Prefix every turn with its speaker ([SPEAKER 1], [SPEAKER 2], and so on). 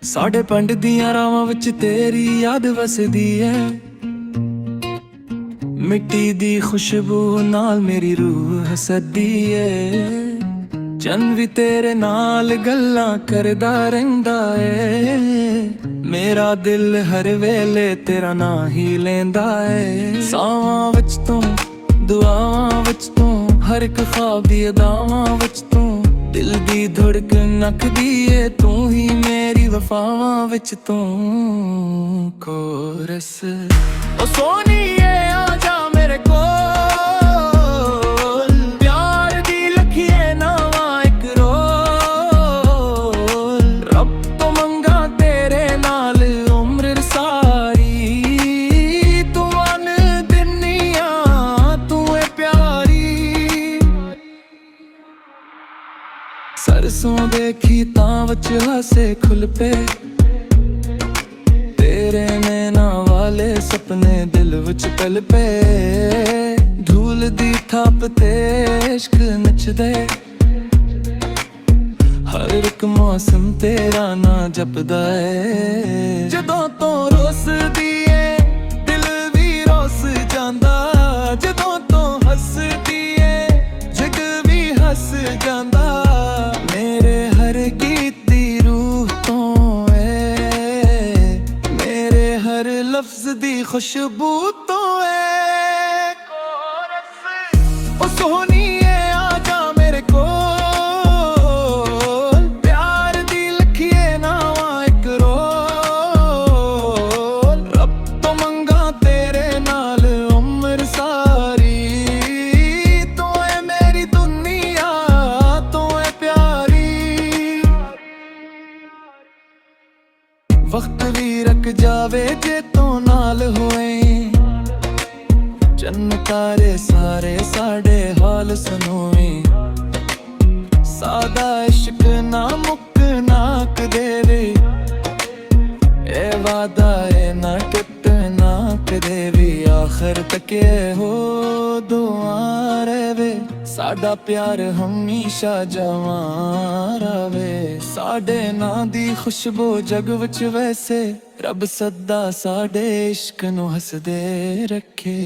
[SPEAKER 1] साढ़े पिंड दियां रावां विच तेरी याद वसदी है। मिट्टी दी खुशबू नाल मेरी रूह हसदी है। चन भी तेरे नाल गल्लां करदा रहिंदा है। मेरा दिल हर वेले तेरा ना ही लेंदा है। सावां विच तूं, दुआवां विच तूं, हर एक ख्वाब दी अदावां विच तूं, दिल दी धड़कन नखदी है तू ही मेरी वफावां विच तू। कोरस ओ सोनीए आजा मेरे कोल, प्यार दी लखिए नावां इक रोल। रब तो मंगा तेरे नाल उम्र सारी, तू मन दिनिया तू है प्यारी। सरसों देखी तां वच हासे खुल पे, तेरे नैना वाले सपने दिल विच पल पे। धूल दी थाप ते इश्क नचदे, हर एक मौसम तेरा ना जपदा है। जदों तो रोसदी है दिल भी रोस जांदा, जदों तो हसदी है जग भी हस जांदा। मेरे हर गीत दी रूह तो है, मेरे हर लफ्ज दी खुशबू तो है। ओ सोहणीए आजा मेरे कोल, प्यार दी लखिए नावां इक रोल। रब तो मंगा तेरे नाल उम्र सारी, तू है मेरी दुनिया तू है प्यारी। वक्त भी रख जावे जे तू नाल होए, चन्न तारे सारे साडे हाल सुनोए। सादा इश्क ना मुक नाक देवे, ए वादा ए ना टुटना कदे भी। आखिर तक हो दुआ रहे, साडा प्यार हमेशा जवां रवे। साडे नां दी खुशबू जग विच वैसे, रब सदा साडे इश्क नू हसदे रखे।